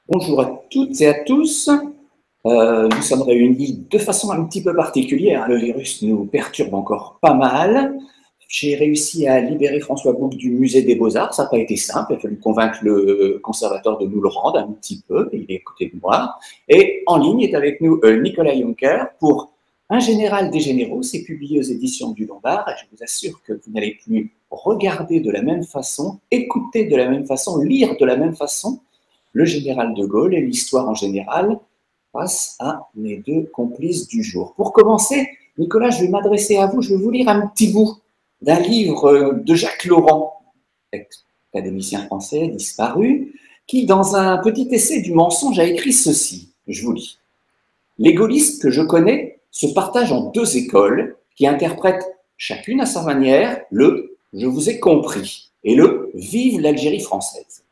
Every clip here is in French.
Bonjour à toutes et à tous. Nous sommes réunis de façon un petit peu particulière. Le virus nous perturbe encore pas mal. J'ai réussi à libérer François Bouc du musée des Beaux-Arts. Ça n'a pas été simple. Il a fallu convaincre le conservateur de nous le rendre un petit peu. Il est à côté de moi. Et en ligne est avec nous Nicolas Juncker pour Un général des généraux. C'est publié aux éditions du Lombard. Et je vous assure que vous n'allez plus regarder de la même façon, écouter de la même façon, lire de la même façon le général de Gaulle et l'histoire en général face à mes deux complices du jour. Pour commencer, Nicolas, je vais m'adresser à vous, je vais vous lire un petit bout d'un livre de Jacques Laurent, académicien français disparu, qui, dans un petit essai du mensonge, a écrit ceci. Je vous lis. Les gaullistes que je connais se partagent en deux écoles qui interprètent chacune à sa manière le « je vous ai compris » et le « vive l'Algérie française ».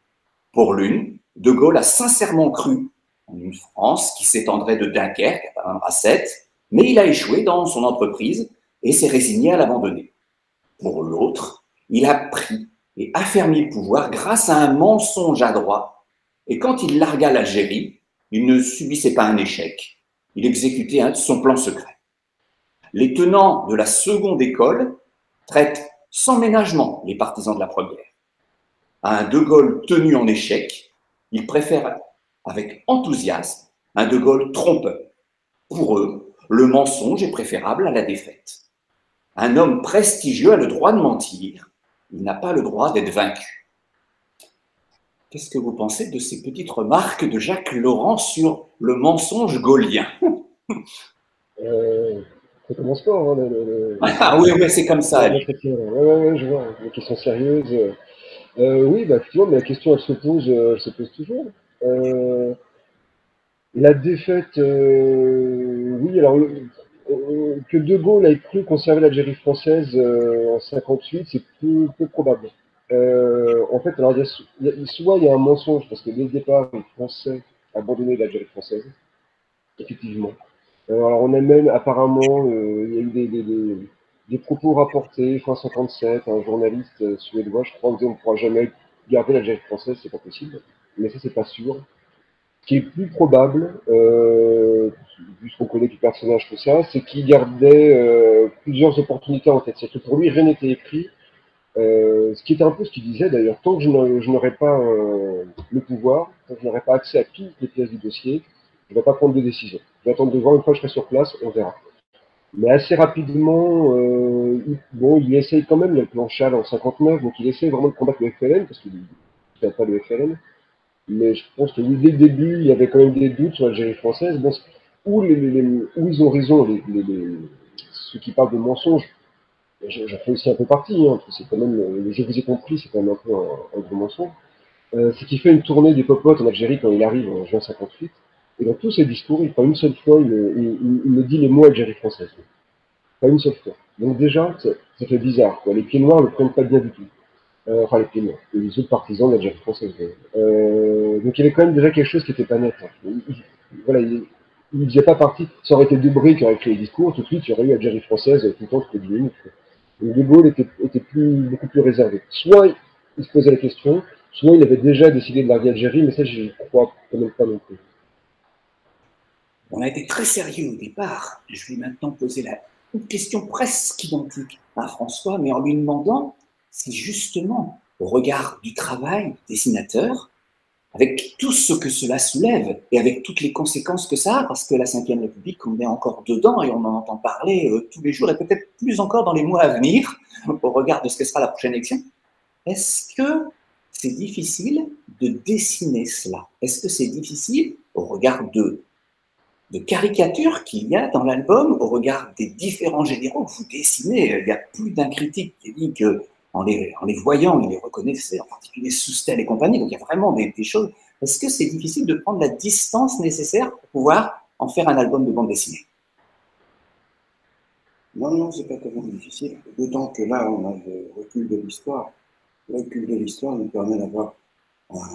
Pour l'une, De Gaulle a sincèrement cru en une France qui s'étendrait de Dunkerque à Sète, mais il a échoué dans son entreprise et s'est résigné à l'abandonner. Pour l'autre, il a pris et affermi le pouvoir grâce à un mensonge adroit, et quand il largua l'Algérie, il ne subissait pas un échec, il exécutait son plan secret. Les tenants de la seconde école traitent sans ménagement les partisans de la première. À un De Gaulle tenu en échec, ils préfèrent avec enthousiasme un De Gaulle trompeur. Pour eux, le mensonge est préférable à la défaite. Un homme prestigieux a le droit de mentir, il n'a pas le droit d'être vaincu. Qu'est-ce que vous pensez de ces petites remarques de Jacques Laurent sur le mensonge gaullien? Ça commence fort, hein, Ah oui, oui, c'est comme ça. ouais, je vois, les questions sérieuses. Oui, bah, effectivement, mais la question, elle se pose toujours. Euh, la défaite, oui, alors, que De Gaulle ait cru conserver l'Algérie française en 58, c'est peu probable. En fait, alors, soit il y a un mensonge, parce que dès le départ, les Français abandonnaient l'Algérie française, effectivement. Alors on a même apparemment, il y a eu des propos rapportés fin 57, un journaliste suédois, je crois, disait on ne pourra jamais garder l'Algérie française, c'est pas possible. Mais ça c'est pas sûr. Ce qui est plus probable, vu ce qu'on connaît du personnage, tout ça, c'est qu'il gardait plusieurs opportunités en tête. C'est que pour lui rien n'était écrit. Ce qui était un peu ce qu'il disait d'ailleurs, tant que je n'aurai pas le pouvoir, tant que je n'aurai pas accès à toutes les pièces du dossier, je ne vais pas prendre de décision. Je vais attendre de voir, une fois que je serai sur place, on verra. Mais assez rapidement, il essaye quand même, il y a le plan Chal en 59, donc il essaye vraiment de combattre le FLN, parce qu'il ne pas le FLN. Mais je pense que dès le début, il y avait quand même des doutes sur l'Algérie française. Bon, où ils ont raison, ceux qui parlent de mensonges, j'en fais aussi un peu partie, hein, c'est quand même, je vous ai compris, c'est quand même un peu un gros mensonge. C'est qu'il fait une tournée des popotes en Algérie quand il arrive en juin 58. Et dans tous ses discours, pas une seule fois, il ne dit les mots Algérie française. Pas une seule fois. Donc déjà, ça fait bizarre, quoi. Les pieds noirs ne le prennent pas bien du tout. Enfin, les pieds noirs, les autres partisans de l'Algérie française. Donc il y avait quand même déjà quelque chose qui n'était pas net. Hein. Voilà, il ne faisait pas partie. Ça aurait été Debré qui aurait écrit les discours, tout de suite, il y aurait eu Algérie française tout le temps, toutes les 10 minutes. Et De Gaulle était beaucoup plus réservé. Soit il se posait la question, soit il avait déjà décidé de larguer l'Algérie, mais ça, je ne crois quand même pas non plus. On a été très sérieux au départ. Je vais maintenant poser une question presque identique à François, mais en lui demandant si justement, au regard du travail du dessinateur, avec tout ce que cela soulève et avec toutes les conséquences que ça a, parce que la Ve République, on est encore dedans et on en entend parler tous les jours et peut-être plus encore dans les mois à venir, au regard de ce que sera la prochaine élection, est-ce que c'est difficile de dessiner cela? Est-ce que c'est difficile, au regard de caricatures qu'il y a dans l'album au regard des différents généraux que vous dessinez? Il y a plus d'un critique qui dit que en les voyant, il les reconnaissait, en particulier Soustelle et compagnie, donc il y a vraiment des choses. Est-ce que c'est difficile de prendre la distance nécessaire pour pouvoir en faire un album de bande dessinée? Non, non, c'est pas tellement difficile. D'autant que là, on a le recul de l'histoire. Le recul de l'histoire nous permet d'avoir un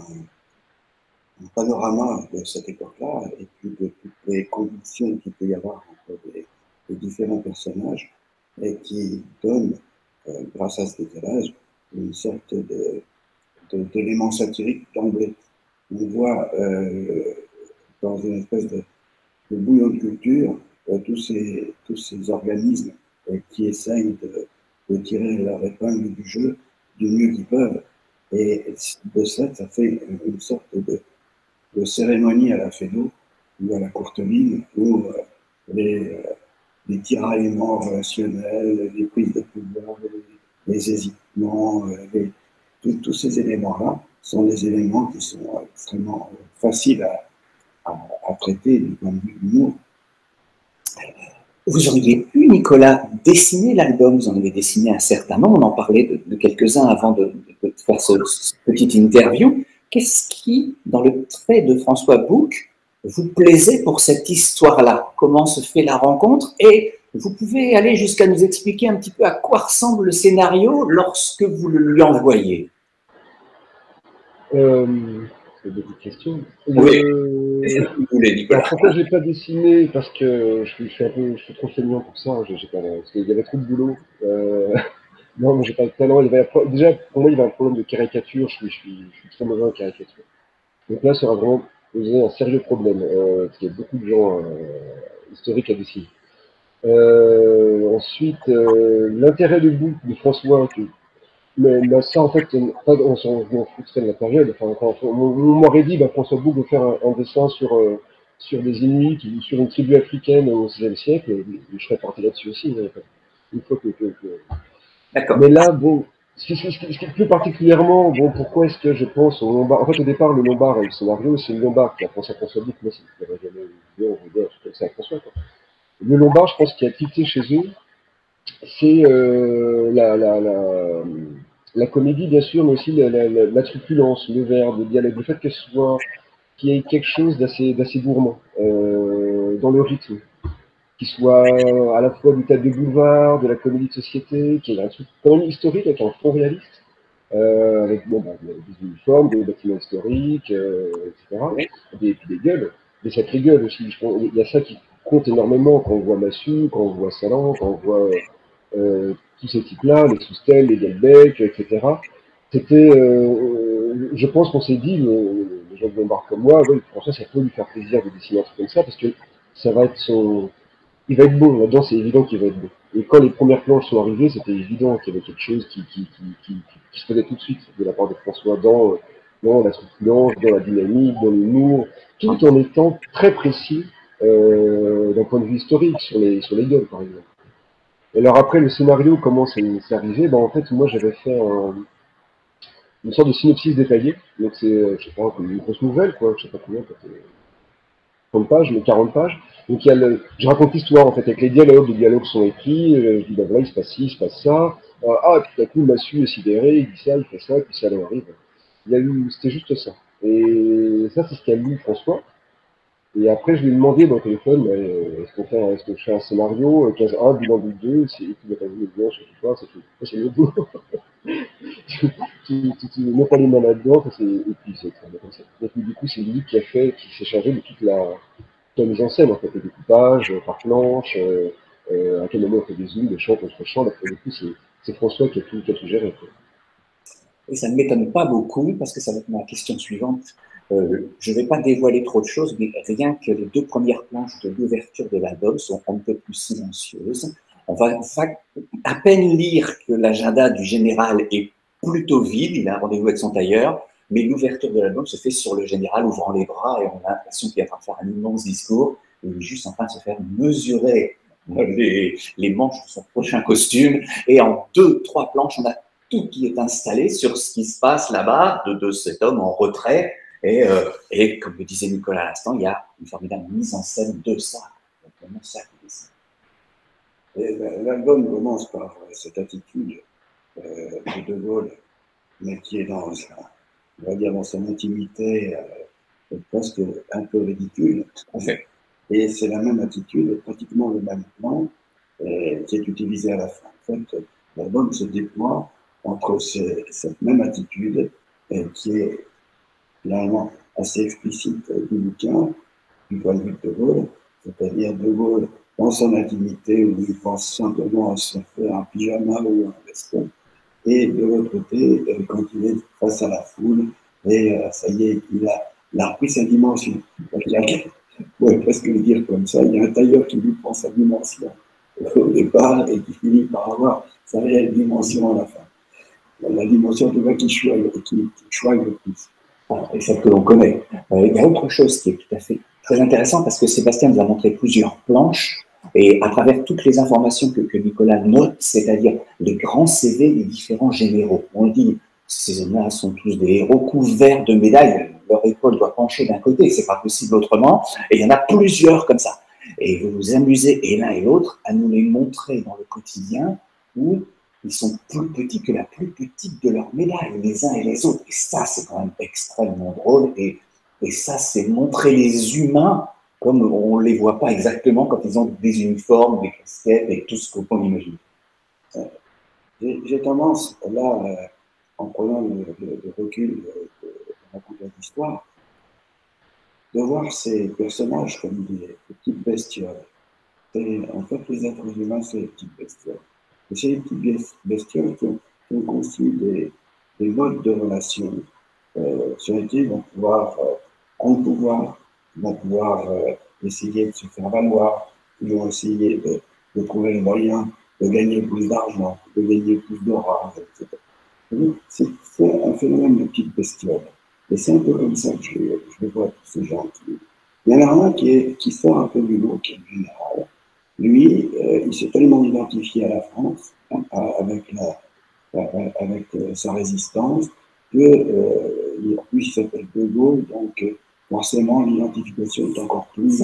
panorama de cette époque-là et puis de toutes les conditions qu'il peut y avoir entre les différents personnages et qui donnent, grâce à ce décalage, une sorte d'élément satirique d'emblée. on voit dans une espèce de bouillon de culture tous ces organismes qui essayent de tirer leur épingle du jeu du mieux qu'ils peuvent. Et de ça fait une sorte de cérémonie à la Fédot ou à la Courteline où les tiraillements relationnels, les prises de pouvoir, les hésitements, tous ces éléments-là sont des éléments qui sont extrêmement faciles à traiter du point de vue de l'humour. Vous auriez pu, Nicolas, dessiner l'album, vous en avez dessiné un certain nombre, on en parlait de quelques-uns avant de faire cette petite interview. Qu'est-ce qui, dans le trait de François Bouc, vous plaisait pour cette histoire-là? Comment se fait la rencontre? Et vous pouvez aller jusqu'à nous expliquer un petit peu à quoi ressemble le scénario lorsque vous le lui envoyez. C'est beaucoup de questions. Oui, vous voulez, Nicolas. Alors pourquoi je ne l'ai pas dessiné? Parce que je suis trop feignant pour ça. Parce qu'il y avait trop de boulot. Non, mais j'ai pas de talent. Déjà, pour moi, il y avait un problème de caricature. Je suis très mauvais en caricature. Donc là, ça aura vraiment posé un sérieux problème. Parce qu'il y a beaucoup de gens historiques à dessiner. Ensuite, l'intérêt de Bouc de François, mais ça, en fait, on s'en foutrait de la période. Enfin, on m'aurait dit, François Bouc veut faire un dessin sur des Inuits ou sur une tribu africaine au XVIe siècle, je serais parti là-dessus aussi. Une fois D'accord. Mais là, bon, ce qui est plus particulièrement, bon, pourquoi est-ce que je pense au Lombard? En fait, au départ, le Lombard et le scénario, c'est le Lombard qui a pensé à François Bouc. Moi, c'est jamais vu, on veut dire, comme ça à François, quoi. Le Lombard, je pense qu'il a quitté chez eux, c'est la comédie, bien sûr, mais aussi la truculence, le verbe, le dialogue, le fait qu'il y ait quelque chose d'assez gourmand dans le rythme, qui soit à la fois du théâtre de boulevard, de la comédie de société, qui est un truc quand même historique avec un fond réaliste, avec des uniformes, des bâtiments historiques, etc. Oui. Des gueules, des sacrées gueules aussi. Il y a ça qui compte énormément quand on voit Massu, quand on voit Salan, quand on voit tous ces types-là, les Soustelles, les Delbecq, etc. C'était, je pense qu'on s'est dit, les gens de Lombard comme moi, ouais, François, ça peut lui faire plaisir de dessiner un truc comme ça, parce que ça va être il va être bon, là-dedans c'est évident qu'il va être bon. Et quand les premières planches sont arrivées, c'était évident qu'il y avait quelque chose qui se faisait tout de suite de la part de François dans la truculence, dans la dynamique, dans l'humour, tout en étant très précis d'un point de vue historique sur les gueules, par exemple. Et alors après, le scénario, comment c'est arrivé? En fait, moi, j'avais fait une sorte de synopsis détaillé. Donc c'est, je sais pas, une grosse nouvelle, quoi. Je sais pas combien, peut-être 30 pages, mais 40 pages. Donc je raconte l'histoire, en fait, avec les dialogues sont écrits. Je dis, voilà, il se passe ci, il se passe ça. Tout à coup, Massu est sidéré, il dit ça, il fait ça, puis ça leur arrive. C'était juste ça. Et ça, c'est ce qu'a lu François. Et après, je lui ai demandé au téléphone, est-ce que je fais un scénario, 15-1, bilan du 2, c'est qui va pas vu le bien, je sais pas, c'est le boulot. Tu mets pas les mains là-dedans, et puis c'est très bien comme ça. Et puis du coup, c'est lui qui s'est chargé de toute la mise en scène, en fait, le découpage, par planche, à quel moment on fait des zooms, des champs contre champs, après du coup, c'est François qui a tout géré, quoi. Et ça ne m'étonne pas beaucoup parce que ça va être ma question suivante. Je ne vais pas dévoiler trop de choses, mais rien que les deux premières planches de l'ouverture de l'album sont un peu plus silencieuses. On va à peine lire que l'agenda du général est plutôt vide, il a un rendez-vous avec son tailleur, mais l'ouverture de l'album se fait sur le général ouvrant les bras et on a l'impression qu'il est en train de faire un immense discours. Il est juste en train de se faire mesurer les manches de son prochain costume. Et en 2-3 planches, on a tout qui est installé sur ce qui se passe là-bas de cet homme en retrait. Et comme le disait Nicolas à l'instant, il y a une formidable mise en scène de ça. Vraiment ça qui dessine. L'album commence par cette attitude de Gaulle, mais qui est on va dire dans son intimité presque un peu ridicule. En fait. Et c'est la même attitude, pratiquement le même plan qui est utilisé à la fin. En fait, l'album se déploie entre cette même attitude qui est finalement assez explicite du bouquin, du point de vue de Gaulle, c'est-à-dire de Gaulle dans son intimité où il pense simplement à se faire un pyjama ou un veston, et de l'autre côté, quand il est face à la foule, et ça y est, il a il a repris sa dimension. Ouais, presque le dire comme ça, il y a un tailleur qui lui prend sa dimension au départ et qui finit par avoir sa réelle dimension à la fin. La dimension de qui choisit le plus. Et celle que l'on connaît. Il y a autre chose qui est tout à fait très intéressant parce que Sébastien nous a montré plusieurs planches et à travers toutes les informations que Nicolas note, c'est-à-dire les grands CV des différents généraux. On dit, ces hommes-là sont tous des héros couverts de médailles, leur épaule doit pencher d'un côté, c'est pas possible autrement, et il y en a plusieurs comme ça. Et vous vous amusez, et l'un et l'autre, à nous les montrer dans le quotidien où ils sont plus petits que la plus petite de leurs médailles, les uns et les autres. Et ça, c'est quand même extrêmement drôle. Et ça, c'est montrer les humains comme on ne les voit pas exactement quand ils ont des uniformes, des casquettes et tout ce qu'on imagine. J'ai tendance, là, en prenant le recul de raconter l'histoire, de voir ces personnages comme des petites bestioles. Et en fait, les êtres humains, c'est des petites bestioles. Et c'est les petites bestioles qui ont construit des modes de relation sur lesquels ils vont pouvoir prendre pouvoir, ils vont pouvoir essayer de se faire valoir, ils vont essayer de trouver le moyen de gagner plus d'argent, de gagner plus d'aura, etc. C'est un phénomène de petite bestiole. Et c'est un peu comme ça que je vois tous ces gens. Il y en a un qui sort un peu du lot, qui est le général. Lui, il s'est tellement identifié à la France, hein, avec sa résistance, que en plus il s'appelle De Gaulle, donc forcément l'identification est encore plus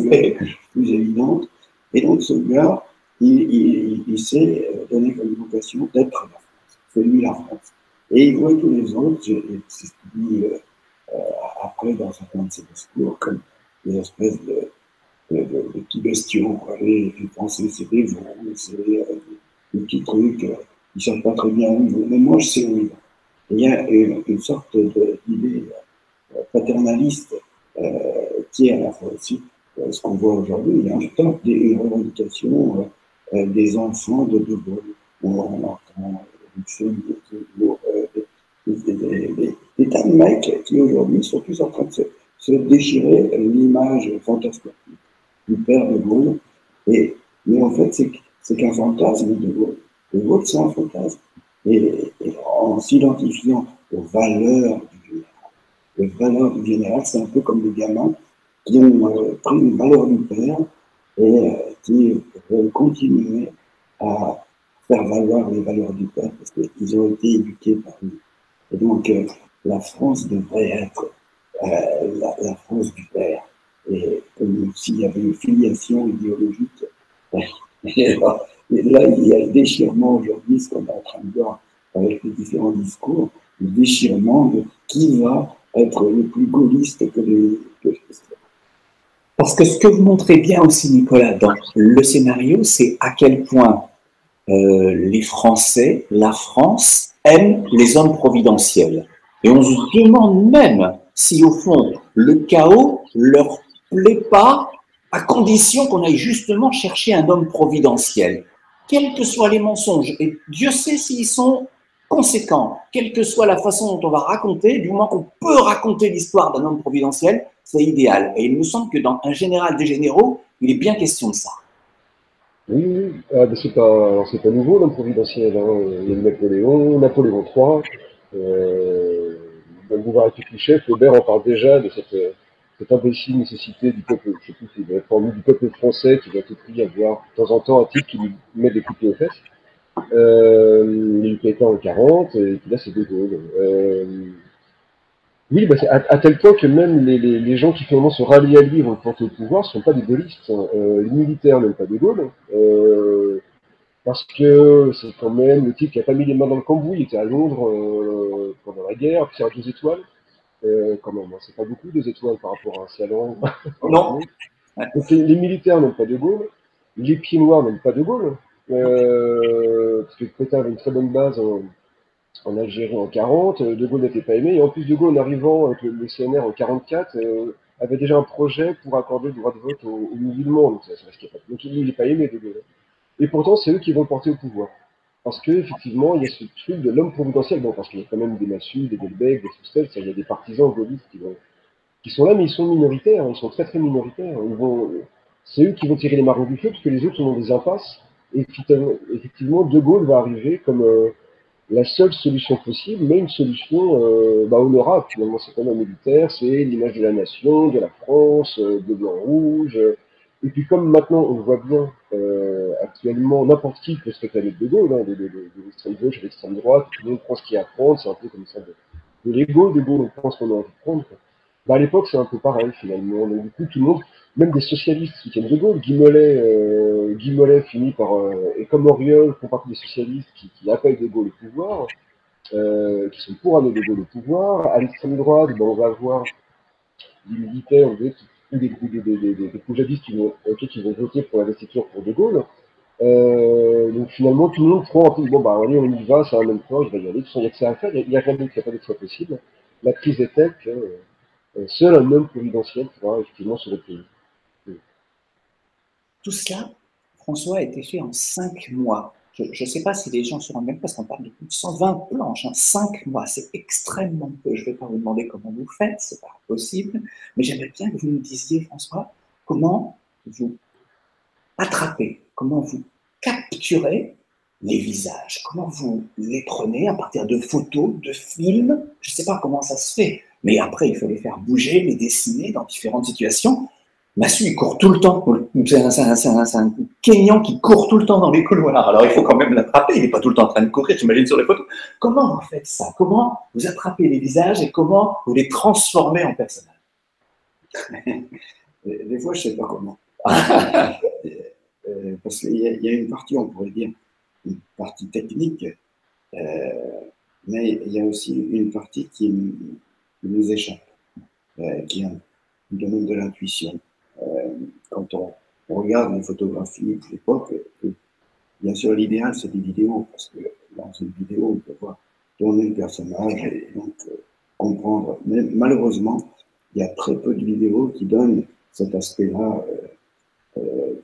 évidente. Et donc ce gars, il s'est donné comme vocation d'être la France. C'est lui la France. Et il voit tous les autres, c'est ce qu'il dit après dans certains de ses discours, comme des espèces de petits bestiaux. Les Français, c'est des veaux, c'est des petits trucs, ils ne savent pas très bien où ils vont, mais moi je sais où ils vont. Il y a une sorte d'idée paternaliste qui est à la fois aussi ce qu'on voit aujourd'hui. Il y a un temps des revendications des enfants de De Gaulle. On entend des tas de mecs qui aujourd'hui sont tous en train de se déchirer l'image fantastique du père de Gaulle. Mais en fait, c'est qu'un fantasme de Gaulle. De Gaulle, c'est un fantasme. Et en s'identifiant aux valeurs du général. Les valeurs du général, c'est un peu comme des gamins qui ont pris une valeur du père et qui veulent continuer à faire valoir les valeurs du père parce qu'ils ont été éduqués par lui. Et donc, la France devrait être la France du père. Et comme s'il y avait une filiation idéologique. Et là, il y a le déchirement aujourd'hui, ce qu'on est en train de voir avec les différents discours, le déchirement de qui va être le plus gaulliste que les Parce que ce que vous montrez bien aussi, Nicolas, dans le scénario, c'est à quel point les Français, la France, aiment les hommes providentiels. Et on se demande même si, au fond, le chaos leur plaît pas, à condition qu'on aille justement chercher un homme providentiel. Quels que soient les mensonges, et Dieu sait s'ils sont conséquents, quelle que soit la façon dont on va raconter, du moment qu'on peut raconter l'histoire d'un homme providentiel, c'est idéal. Et il me semble que dans Un général des généraux, il est bien question de ça. Oui, oui. Ah, mais c'est pas nouveau l'homme providentiel. Hein. Il y a eu Napoléon III, dans le Bouvard et chef, Aubert en parle déjà de cette imbécile nécessité du peuple, je sais plus si c'est la du peuple français qui doit tout prix avoir de temps en temps un type qui lui met des coups de pied aux fesses. Il y a eu Pétain en 40, et puis là c'est De Gaulle. Oui, bah à tel point que même les gens qui finalement se rallient à lui vont porter au pouvoir ne sont pas des gaullistes. Hein. Les militaires n'aiment pas De Gaulle, parce que c'est quand même le type qui a pas mis les mains dans le cambouis. Il était à Londres pendant la guerre, puis c'est 2 étoiles. Quand même, hein, c'est pas beaucoup 2 étoiles par rapport à un salon. Non. Donc les militaires n'aiment pas De Gaulle, les pieds noirs n'aiment pas De Gaulle, parce que Pétain avait une très bonne base en Algérie en 40, De Gaulle n'était pas aimé, et en plus De Gaulle, en arrivant avec le CNR en 44, avait déjà un projet pour accorder le droit de vote aux musulmans, donc ça risquait pas. Donc il n'est pas aimé, De Gaulle. Et pourtant, c'est eux qui vont le porter au pouvoir. Parce qu'effectivement, il y a ce truc de l'homme providentiel, bon, parce qu'il y a quand même des Massus, des Delbecq, des Soustelles, il y a des partisans gaullistes qui vont qui sont là, mais ils sont minoritaires, ils sont très très minoritaires. C'est eux qui vont tirer les marrons du feu, parce que les autres sont dans des impasses. Et effectivement, De Gaulle va arriver comme la seule solution possible, mais une solution honorable. Finalement, c'est pas même militaire, c'est l'image de la nation, de la France, de blanc-rouge. Et puis comme maintenant, on le voit bien, actuellement, n'importe qui peut se réclamer de Gaulle, hein, de l'extrême gauche à l'extrême droite, tout le monde prend ce qu'il y a à prendre, c'est un peu comme ça de l'ego, de Gaulle, on prend ce qu'on a envie de prendre. Bah, à l'époque, c'est un peu pareil, finalement. Donc, du coup, tout le monde, même des socialistes qui tiennent de Gaulle, Guy Mollet finit par, et comme Auriol font partie des socialistes qui appellent de Gaulle au pouvoir, qui sont pour amener de Gaulle au pouvoir. À l'extrême droite, ben, on va avoir des militaires ou des poujadistes qui vont voter pour l'investiture pour de Gaulle. Donc finalement, tout le monde prend un peu, bon bah allez, on y va, c'est un même temps, il va y aller, il n'y a que ça à faire, il n'y a rien d'autre qui n'a pas d'être possible. La crise est telle que seul un homme providentiel pourra effectivement se replier. Tout cela, François, a été fait en 5 mois. Je ne sais pas si les gens se rendent même parce qu'on parle de plus de 120 planches. 5 mois, c'est extrêmement peu. Je ne vais pas vous demander comment vous faites, ce n'est pas possible. Mais j'aimerais bien que vous nous disiez, François, comment vous attrapez, comment vous capturez les visages, comment vous les prenez à partir de photos, de films. Je ne sais pas comment ça se fait. Mais après, il faut les faire bouger, les dessiner dans différentes situations. Massu, il court tout le temps. C'est un Kenyan qui court tout le temps dans les couloirs. Alors, il faut quand même l'attraper. Il n'est pas tout le temps en train de courir, j'imagine, sur les photos. Comment vous faites ça? Comment vous attrapez les visages et comment vous les transformez en personnages? Des fois, je ne sais pas comment. Parce qu'il y a une partie, on pourrait dire, une partie technique, mais il y a aussi une partie qui nous échappe, qui est le domaine de l'intuition. Quand on regarde les photographies de l'époque, bien sûr, l'idéal, c'est des vidéos, parce que dans une vidéo, on peut voir tourner le personnage et donc comprendre. Mais malheureusement, il y a très peu de vidéos qui donnent cet aspect-là,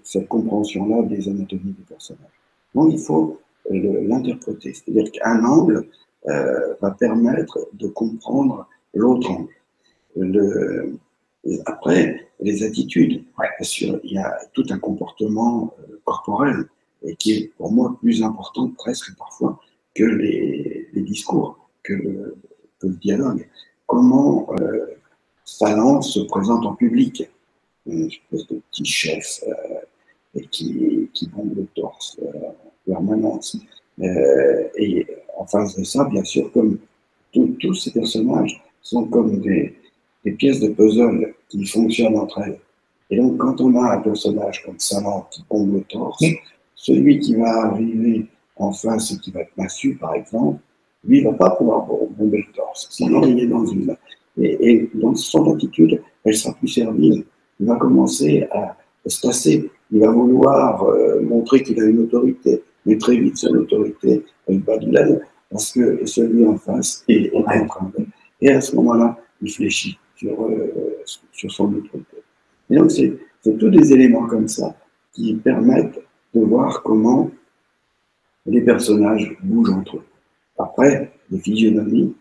cette compréhension-là des anatomies du personnage. Donc, il faut l'interpréter. C'est-à-dire qu'un angle va permettre de comprendre l'autre angle. Après, les attitudes, bien sûr, il y a tout un comportement corporel et qui est pour moi plus important presque parfois que les discours, que le dialogue. Comment sa langue se présente en public, une espèce de petit chef qui bombe le torse en permanence. Et en face de ça, bien sûr, comme tous ces personnages sont comme des pièces de puzzle qui fonctionnent entre elles. Et donc, quand on a un personnage comme Salant qui bombe le torse, celui qui va arriver en face et qui va être Massu, par exemple, lui, il ne va pas pouvoir bomber le torse. Sinon, il est dans une... Et donc, son attitude, elle sera plus servile. Il va commencer à se tasser. Il va vouloir montrer qu'il a une autorité. Mais très vite, son autorité, elle bat de l'aile parce que celui en face est en train de... Et à ce moment-là, il fléchit sur son autorité. Et donc, c'est tous des éléments comme ça qui permettent de voir comment les personnages bougent entre eux. Après, les physionomies,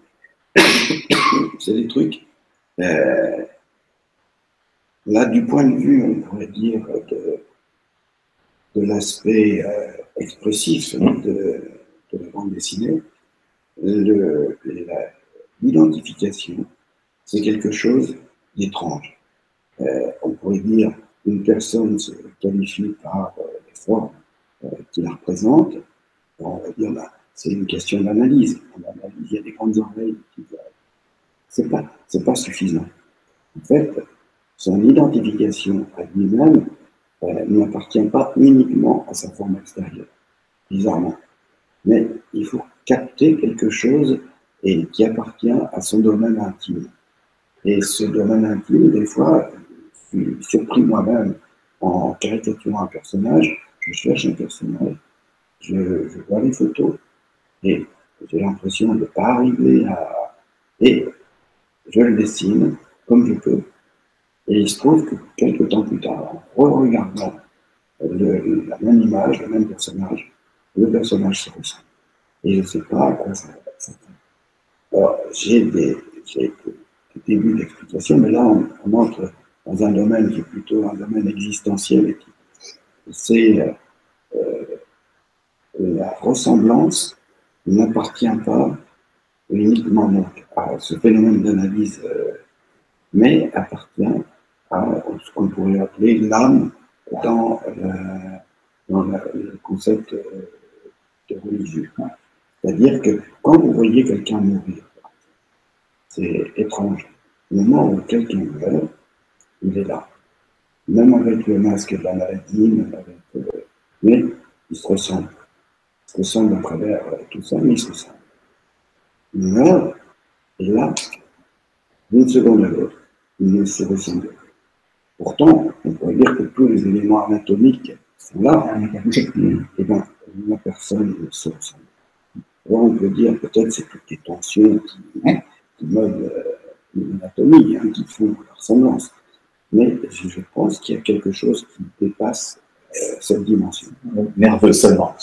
c'est des trucs. Là, du point de vue, on pourrait dire, de l'aspect expressif de la bande dessinée, l'identification, c'est quelque chose d'étrange. On pourrait dire une personne se qualifie par les formes qui la représentent. On va dire, c'est une question d'analyse. On analyse, il y a des grandes oreilles. C'est pas suffisant. En fait, son identification à lui-même n'appartient pas uniquement à sa forme extérieure, bizarrement. Mais il faut capter quelque chose et qui appartient à son domaine intime. Et ce domaine intime, des fois, je suis surpris moi-même en caricaturant un personnage, je cherche un personnage, je vois les photos et j'ai l'impression de ne pas arriver à... Et je le dessine comme je peux. Et il se trouve que quelques temps plus tard, en regardant la même image, le même personnage, le personnage se ressemble. Et je ne sais pas à quoi ça. Alors, j'ai été début d'explication, mais là, on entre dans un domaine qui est plutôt un domaine existentiel. C'est la ressemblance n'appartient pas uniquement donc, à ce phénomène d'analyse, mais appartient à ce qu'on pourrait appeler l'âme dans le concept de religieux. C'est-à-dire que quand vous voyez quelqu'un mourir, c'est étrange. Au moment où quelqu'un meurt, il est là. Même avec le masque de la maladie, mais il se ressemble. Il se ressemble à travers tout ça, mais il se ressemble. Il meurt, et là, d'une seconde à l'autre, il ne se ressemble. Pourtant, on pourrait dire que tous les éléments anatomiques sont là, et bien, la personne ne se ressemble. Alors on peut dire peut-être c'est toutes les tensions qui meublent l'anatomie, qui font la ressemblance. Mais je pense qu'il y a quelque chose qui dépasse cette dimension. Nerveux seulement.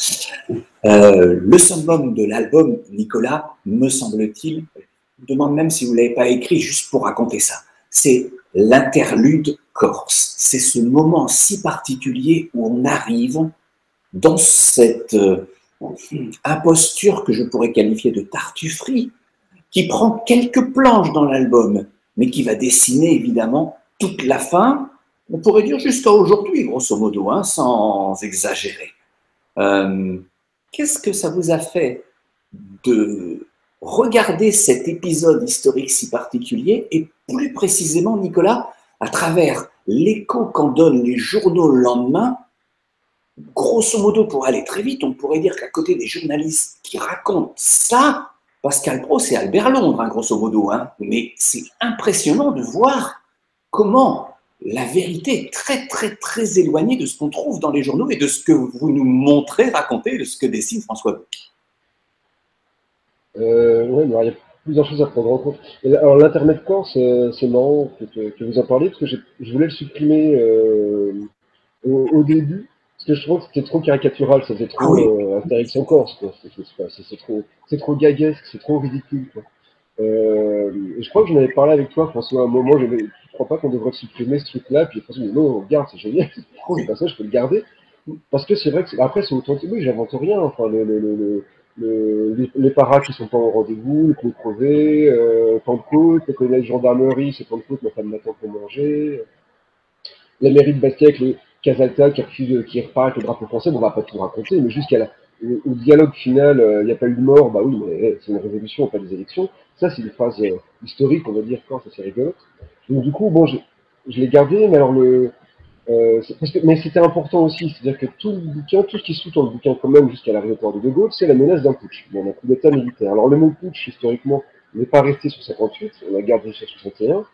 Le summum de l'album, Nicolas, me semble-t-il, je me demande même si vous ne l'avez pas écrit juste pour raconter ça, c'est l'interlude corse. C'est ce moment si particulier où on arrive dans cette imposture que je pourrais qualifier de tartufferie, qui prend quelques planches dans l'album, mais qui va dessiner évidemment toute la fin, on pourrait dire jusqu'à aujourd'hui, grosso modo, sans exagérer. Qu'est-ce que ça vous a fait de regarder cet épisode historique si particulier, et plus précisément, Nicolas, à travers l'écho qu'en donnent les journaux le lendemain? Grosso modo, pour aller très vite, on pourrait dire qu'à côté des journalistes qui racontent ça, Pascal Praud, c'est Albert Londres, grosso modo, mais c'est impressionnant de voir comment la vérité est très, très, très éloignée de ce qu'on trouve dans les journaux et de ce que vous nous montrez, racontez, de ce que dessine François Bouc. Oui, il y a plusieurs choses à prendre en compte. Alors, l'Internet corse, c'est marrant que vous en parliez, parce que je voulais le supprimer au début, parce que je trouve que c'était trop caricatural, ça faisait trop Astérix en Corse, quoi. C'est trop gaguesque, c'est trop ridicule, quoi. Je crois que j'en avais parlé avec toi, François, à un moment, je crois pas qu'on devrait supprimer ce truc-là, puis François me dit non, on le garde, c'est génial, c'est pas ça, je peux le garder. Parce que c'est vrai que après c'est authentique, oui, j'invente rien, enfin les paras qui sont pas au rendez-vous, le pneus crevé, Pentecôte, la gendarmerie, c'est Pentecôte, ma femme m'attend pour manger, la mairie de Bastia avec le Casata qui repart avec le drapeau français, on va pas tout raconter, mais jusqu'à au dialogue final, il n'y a pas eu de mort, bah oui, mais c'est une révolution, pas des élections. Ça, c'est une phrase historique, on va dire, quand c'est rigolote. Donc du coup, bon, je l'ai gardé, mais alors mais c'était important aussi, c'est-à-dire que tout le bouquin, tout ce qui se trouve dans le bouquin quand même jusqu'à l'aéroport de De Gaulle, c'est la menace d'un putsch, d'un coup d'état militaire. Alors le mot putsch, historiquement, n'est pas resté sur 58, on l'a gardé sur 61.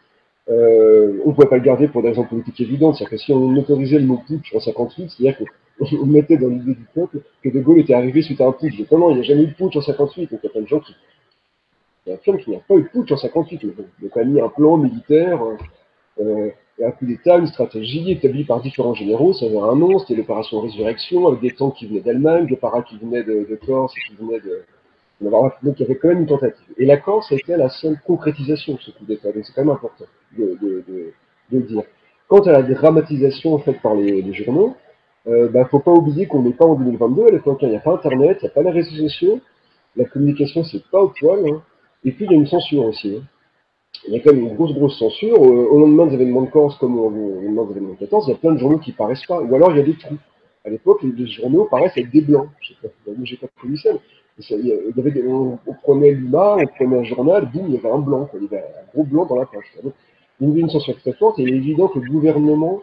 On ne pouvait pas le garder pour des raisons politiques évidentes, c'est-à-dire que si on autorisait le mot putsch en 58, c'est-à-dire qu'on mettait dans l'idée du peuple que De Gaulle était arrivé suite à un putsch. Donc non, il n'y a jamais eu de putsch en 58, donc il y a plein de gens qui affirment qu'il n'y a pas eu de putsch en 58. Donc on a mis un plan militaire, un coup d'État, une stratégie établie par différents généraux, ça avait un nom, c'était l'opération Résurrection, avec des tanks qui venaient d'Allemagne, des paras qui venaient de Corse et qui venaient de... Donc il y avait quand même une tentative. Et la Corse a été la seule concrétisation de ce coup d'État, donc c'est quand même important de le dire. Quant à la dramatisation faite par les journaux, faut pas oublier qu'on n'est pas en 2022, à l'époque, il n'y a pas Internet, il n'y a pas les réseaux sociaux, la communication c'est pas au poil, et puis il y a une censure aussi. Il y a quand même une grosse censure. Au lendemain des événements de Corse, comme au lendemain des événements de 14, il y a plein de journaux qui paraissent pas. Ou alors il y a des trous. À l'époque, les journaux paraissent avec des blancs. Je sais pas, j'ai pas connu ça. On prenait l'UMA, on prenait un journal, boum, il y avait un blanc, quoi. Il y avait un gros blanc dans la page. Donc, il y avait une censure très forte et il est évident que le gouvernement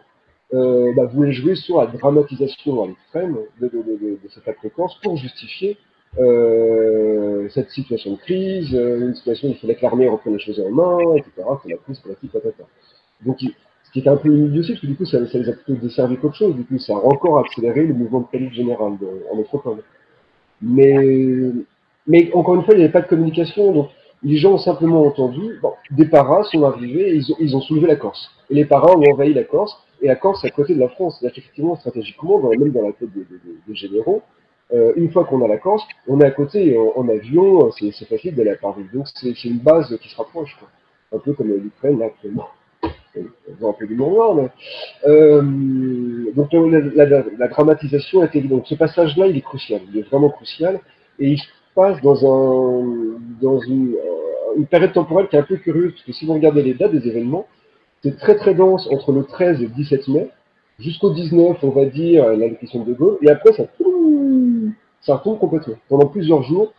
voulait jouer sur la dramatisation à l'extrême de cette acte Corse pour justifier cette situation de crise, une situation où il fallait que l'armée reprenne les choses en main, etc., que la crise politique, patata. Donc, ce qui était un peu humilié aussi, parce que du coup, ça les a plutôt desservi qu'autre chose, du coup, ça a encore accéléré le mouvement de panique générale en métropole. Mais encore une fois, il n'y avait pas de communication, donc les gens ont simplement entendu, bon, des paras sont arrivés, et ils ont soulevé la Corse. Et les paras ont envahi la Corse, et la Corse est à côté de la France. C'est-à-dire qu'effectivement, stratégiquement, même dans la tête des généraux, une fois qu'on a la Corse, on est à côté en avion, c'est facile d'aller à Paris. Donc c'est une base qui se rapproche, quoi. un peu comme l'Ukraine là, actuellement. Vous vous rappelez du Mont Noir, mais donc la dramatisation est évidente. Ce passage-là, il est crucial, il est vraiment crucial, et il se passe dans une période temporelle qui est un peu curieuse, parce que si vous regardez les dates des événements, c'est très très dense entre le 13 et le 17 mai, jusqu'au 19, on va dire, l'allocution de Gaulle, et après ça retombe complètement. Pendant plusieurs jours,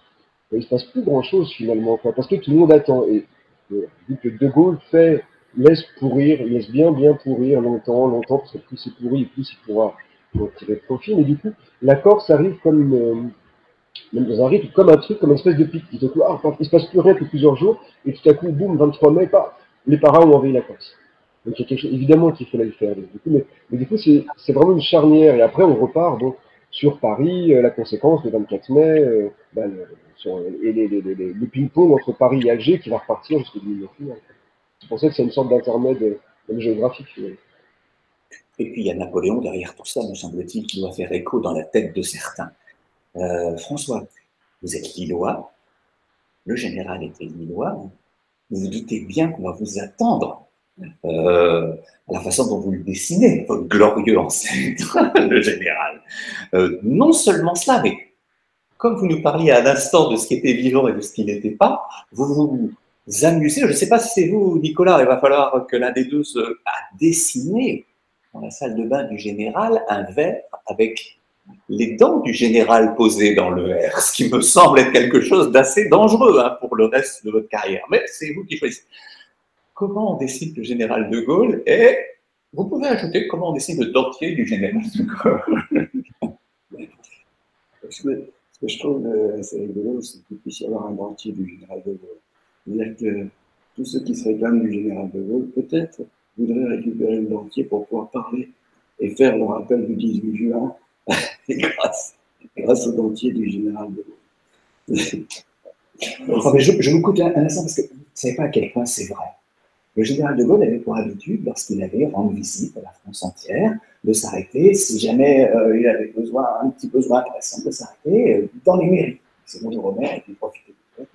il ne se passe plus grand-chose finalement, quoi, parce que tout le monde attend. Et vu que De Gaulle laisse pourrir, laisse bien pourrir longtemps, parce que plus c'est pourri, plus il pourra en tirer profit. Mais du coup, la Corse arrive comme même dans un rythme, comme un truc, comme une espèce de pic. Tout à coup, il se passe plus rien depuis plusieurs jours, et tout à coup, boum, 23 mai, paf, les paras ont envahi la Corse. Donc il y a quelque chose, évidemment qu'il faut la faire. Du coup, mais du coup, c'est vraiment une charnière. Et après, on repart donc sur Paris, la conséquence, le 24 mai, et le ping-pong entre Paris et Alger qui va repartir jusqu'au 19 mai. C'est pour ça que c'est une sorte d'intermède même géographique. Et puis il y a Napoléon derrière tout ça, me semble-t-il, qui doit faire écho dans la tête de certains. François, vous êtes Lillois, le général était Lillois, vous vous doutez bien qu'on va vous attendre à la façon dont vous le dessinez, votre glorieux ancêtre, le général. Non seulement cela, mais comme vous nous parliez à l'instant de ce qui était vivant et de ce qui n'était pas, vous vous amusez, je ne sais pas si c'est vous, Nicolas, il va falloir que l'un des deux se dessiner dans la salle de bain du général un verre avec les dents du général posées dans le verre, ce qui me semble être quelque chose d'assez dangereux pour le reste de votre carrière. Mais c'est vous qui choisissez. Comment on dessine le général de Gaulle et vous pouvez ajouter comment on dessine le dentier du général de Gaulle. Ce que je trouve assez rigolo, c'est qu'il puisse y avoir un dentier du général de Gaulle. C'est-à-dire que tous ceux qui se réclament du général de Gaulle, peut-être, voudraient récupérer le dentier pour pouvoir parler et faire le rappel du 18 juin grâce au dentier du général de Gaulle. Enfin, je vous coûte un instant parce que vous ne savez pas à quel point c'est vrai. Le général de Gaulle avait pour habitude, lorsqu'il allait rendre visite à la France entière, de s'arrêter, si jamais il avait un petit besoin intéressant, de s'arrêter dans les mairies. C'est bon, le maire et puis profiter du peuple.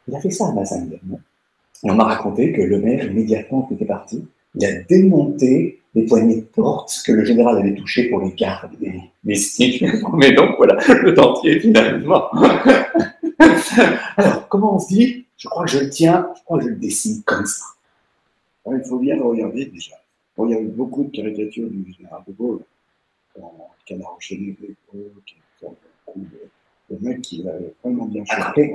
Il a fait ça à Bazaine également. Et on m'a raconté que le maire, immédiatement qu'il était parti, il a démonté les poignées de porte que le général avait touchées pour les garder les styles. Mais donc voilà, le dentier finalement. Alors, comment on se dit? Je crois que je le tiens, je crois que je le dessine comme ça. Alors, il faut bien le regarder déjà. Bon, il y a eu beaucoup de caricatures du général de Gaulle, dans Canard enchaîné, beaucoup de mecs qui l'avaient vraiment bien chanté.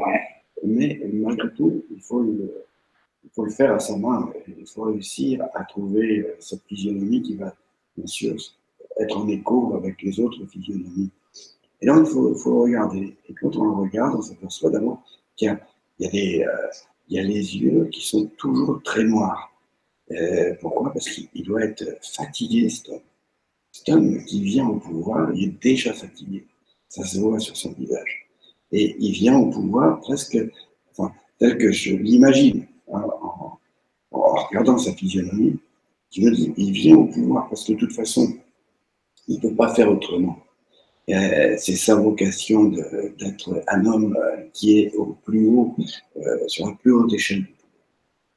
Mais malgré tout, il faut le faire à sa main. Il faut réussir à trouver cette physionomie qui va, bien sûr, être en écho avec les autres physionomies. Et donc, il faut le regarder. Et quand on le regarde, on s'aperçoit d'abord qu'il y a les yeux qui sont toujours très noirs. Pourquoi? Parce qu'il doit être fatigué, cet homme. Cet homme qui vient au pouvoir, il est déjà fatigué. Ça se voit sur son visage. Et il vient au pouvoir presque, tel que je l'imagine, en regardant sa physionomie. Je me dis, il vient au pouvoir parce que de toute façon, il ne peut pas faire autrement. C'est sa vocation d'être un homme qui est au plus haut, sur la plus haute échelle,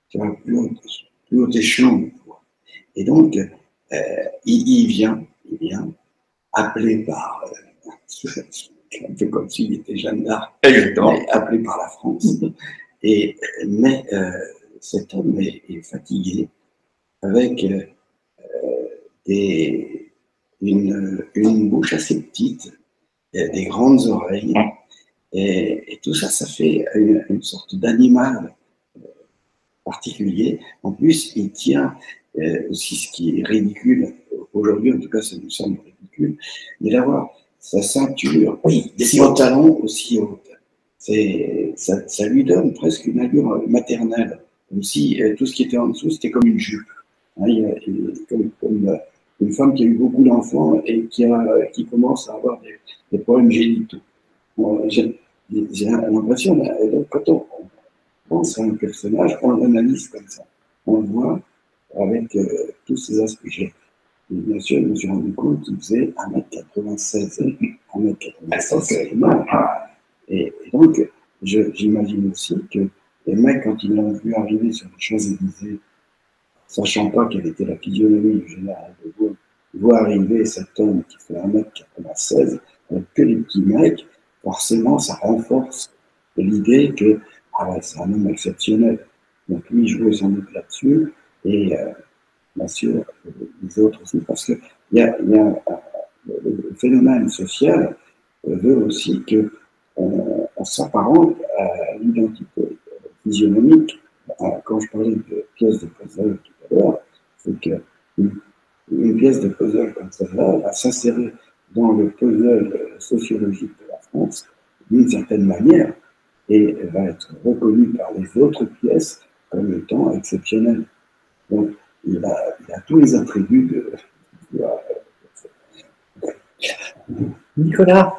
sur la plus haute échelon du pouvoir. Et donc, il vient appelé par, un peu comme s'il était Jeanne d'Arc, appelé par la France. Mais cet homme est fatigué avec une bouche assez petite, des grandes oreilles, et tout ça, ça fait une sorte d'animal particulier. En plus, il tient aussi, ce qui est ridicule, aujourd'hui en tout cas ça nous semble ridicule, mais d'avoir sa ceinture, des pantalons aussi hautes. Ça lui donne presque une allure maternelle, comme si tout ce qui était en dessous, c'était comme une jupe. Hein, comme une femme qui a eu beaucoup d'enfants et qui commence à avoir des problèmes génitaux. J'ai l'impression, quand on pense à un personnage, on l'analyse comme ça. On le voit avec tous ces aspects. Bien sûr, je me suis rendu compte qu'il faisait 1m96. 1m96, c'est énorme. Et donc, j'imagine aussi que Les mecs, quand ils l'ont vu arriver sur les Champs-Élysées, sachant pas quelle était la physionomie du général de Gaulle, ils voient arriver cet homme qui fait 1m96, avec que les petits mecs, forcément, ça renforce l'idée que ah ouais, c'est un homme exceptionnel. Donc lui, il jouait sans doute là-dessus, et bien sûr, les autres aussi, parce que le phénomène social veut aussi qu'on s'apparente à l'identité physionomique. Quand je parlais de pièce de puzzle tout à l'heure, c'est qu'une pièce de puzzle comme celle-là va s'insérer dans le puzzle sociologique de la France d'une certaine manière et va être reconnue par les autres pièces comme étant exceptionnelle. Donc, il a tous les attributs de Nicolas,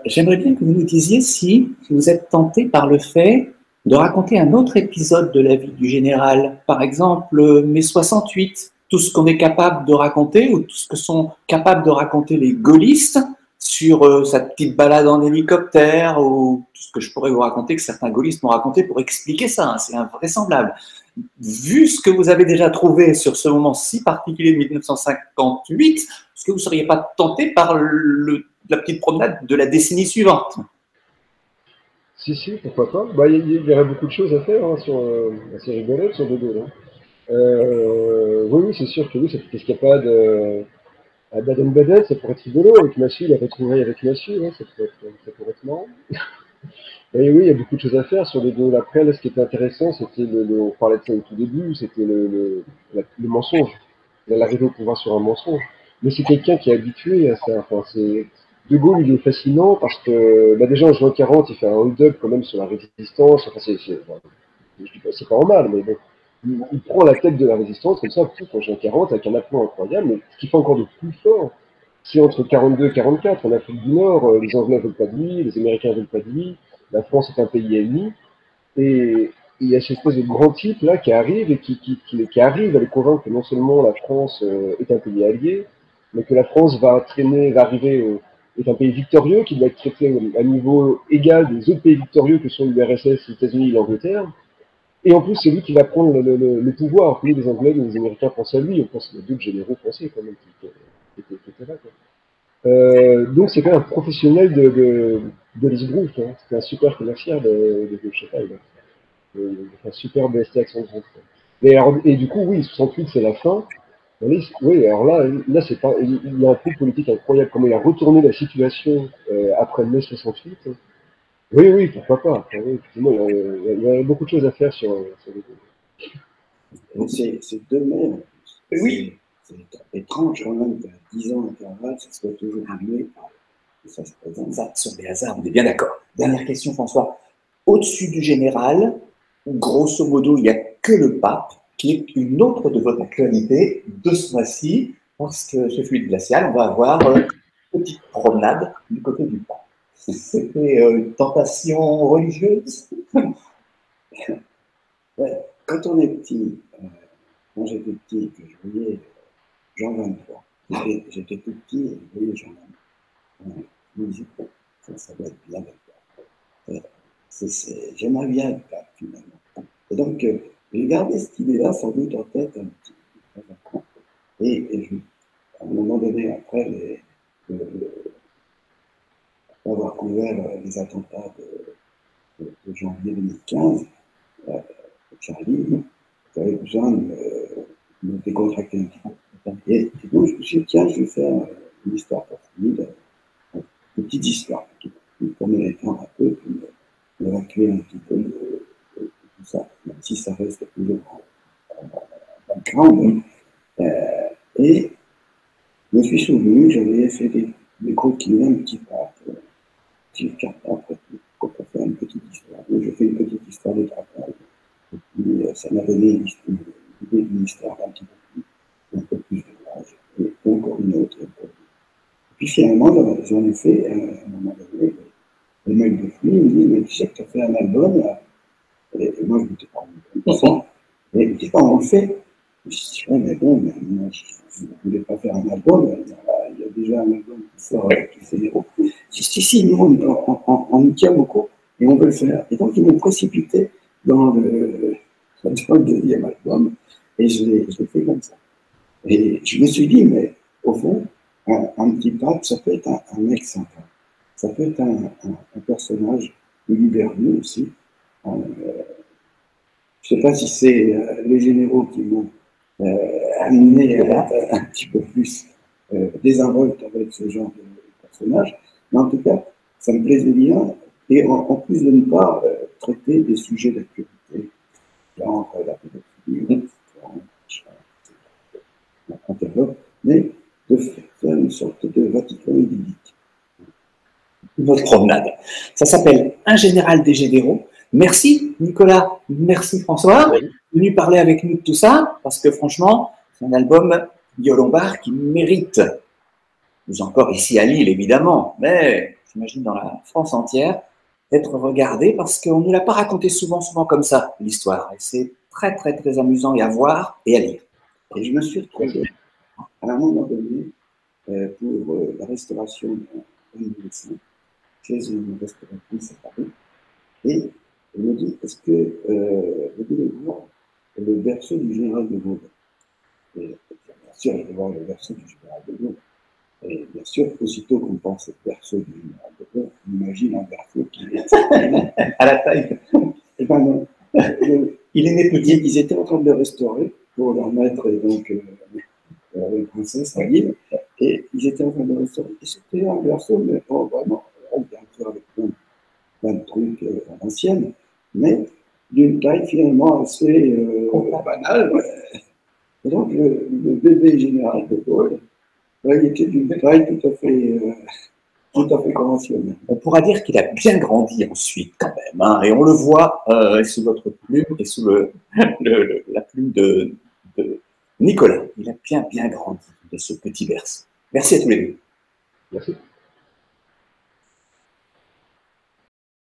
j'aimerais bien que vous nous disiez si vous êtes tenté par le fait de raconter un autre épisode de la vie du général, par exemple mai 68, tout ce qu'on est capable de raconter ou tout ce que sont capables de raconter les gaullistes sur sa petite balade en hélicoptère ou tout ce que je pourrais vous raconter que certains gaullistes m'ont raconté pour expliquer ça, hein, c'est invraisemblable. Vu ce que vous avez déjà trouvé sur ce moment si particulier de 1958, est-ce que vous ne seriez pas tenté par la petite promenade de la décennie suivante? Si, pourquoi pas. Bah, il y aurait beaucoup de choses à faire hein, assez rigolotes sur De Gaulle. Hein. Oui, c'est sûr que oui, cette escapade à Baden-Baden, ça pourrait être rigolo. Avec Massy, la retrouvaille avec Massy, hein, ça pourrait être marrant. Et oui, il y a beaucoup de choses à faire sur De Gaulle. Après, là, ce qui était intéressant, c'était on parlait de ça au tout début, c'était le mensonge. L'arrivée au pouvoir sur un mensonge. Mais c'est quelqu'un qui est habitué à ça. Enfin, De Gaulle, il est fascinant parce que, bah, déjà, en juin 40, il fait un hold-up quand même sur la résistance. Enfin, je dis pas, c'est pas en mal, mais bon. Il prend la tête de la résistance comme ça, en juin 40, avec un aplomb incroyable. Mais ce qui fait encore de plus fort, c'est entre 42 et 44, en Afrique du Nord, les Anglais veulent pas de lui, les Américains veulent pas de lui, la France est un pays ennemi, et il y a cette espèce de grand type là qui arrive et qui arrive à les convaincre que non seulement la France est un pays allié, mais que la France va est un pays victorieux, qui doit être traité à niveau égal des autres pays victorieux que sont l'URSS, les États-Unis et l'Angleterre. Et en plus, c'est lui qui va prendre le pouvoir. Plus les Anglais ou les Américains pensent à lui. On pense aux deux généraux français quand même qui étaient là. Quoi. Donc c'est quand même un professionnel de l'esbrouf. Hein. C'est un super commercial je sais pas, il fait un super BST accent groupe. Et du coup, oui, 68 c'est la fin. Oui, alors là c'est pas, il y a un coup politique incroyable, comment il a retourné la situation après mai 68. Oui, pourquoi pas. Enfin, oui, effectivement, il y a beaucoup de choses à faire sur les C'est deux mai. Oui. C'est étrange quand même qu'à 10 ans d'intervalle, ça soit toujours annulé. Ça se présente. Ça sont des hasards, on est bien d'accord. Dernière question, François. Au-dessus du général, grosso modo, il n'y a que le pape, qui est une autre de votre actualité de ce mois-ci, parce que chez Fluide Glacial, on va avoir une petite promenade du côté du pape. C'était une tentation religieuse? Ouais. Quand on est petit, quand j'étais petit, que je voyais Jean 23, j'étais tout petit et je voyais Jean 23. Je me disais, ça doit être bien d'accord. J'aimerais bien être pape finalement. Et donc, j'ai gardé cette idée-là sans doute en tête un petit peu. Et à un moment donné, après avoir couvert les attentats de janvier 2015, Charlie, j'avais besoin de me décontracter un petit peu. Et donc, je me suis dit, tiens, je vais faire une histoire pour famille, une petite histoire, pour me détendre un peu, pour m'évacuer un petit peu de tout ça, même si ça reste toujours en background. Et je me suis souvenu que j'avais fait des croquis un petit peu. J'ai après pour faire une petite histoire. Donc, je fais une petite histoire de travail. Et puis, ça m'a donné l'idée d'une histoire un peu plus de l'âge. Et encore une autre. Et puis finalement, j'en ai fait, à un moment donné, le mec de Flux me dit, mais tu sais que tu as fait un album là. Et moi, je ne m'étais pas rendu compte de ça. Et il me dit, on le fait. Je me suis dit, mais bon, mais moi, je ne voulais pas faire un album. Il y a déjà un album qui sort, qui fait héros. Je dis, si, nous, on y tient beaucoup et on veut le faire. Et donc, ils m'ont précipité dans le deuxième album, et je l'ai fait comme ça. Et je me suis dit, mais au fond, un petit pape, ça peut être un mec sympa. Ça peut être un personnage libéral aussi. Je ne sais pas si c'est les généraux qui m'ont amené à être un petit peu plus désinvolte avec ce genre de personnage, mais en tout cas, ça me plaisait bien. Et en plus de ne pas traiter des sujets d'actualité, genre la pédophilie, mais de faire une sorte de Vatican idyllique. Notre promenade. Ça s'appelle Un général des généraux. Merci Nicolas, merci François, d'être venu parler avec nous de tout ça, parce que franchement, c'est un album Guillaume qui mérite, nous encore ici à Lille évidemment, mais j'imagine dans la France entière, d'être regardé parce qu'on ne nous l'a pas raconté souvent comme ça, l'histoire. Et c'est très très très amusant à voir et à lire. Et je me suis retrouvé à un moment donné pour la restauration d'un médecin chez une restauratrice à Paris. Et elle me dit, est-ce que vous voulez voir le berceau du général de Gaulle? Et bien sûr, je vais voir le berceau du général de Gaulle. Et bien sûr, aussitôt qu'on pense au berceau du général de Gaulle, on imagine un berceau qui est à la taille. Et ben non. Il est né petit. Ils étaient en train de le restaurer pour leur mettre donc une princesse à Lille. Et ils étaient en train de le restaurer. Et c'était un berceau, mais pas vraiment. Bien sûr, avec plein de trucs à l'ancienne, mais d'une taille finalement assez banale. Et donc, le bébé général de Gaulle, il était d'une taille tout à fait conventionnelle. On pourra dire qu'il a bien grandi ensuite, quand même, hein, et on le voit sous votre plume et sous la plume de Nicolas. Il a bien grandi de ce petit berceau. Merci à tous les deux. Merci.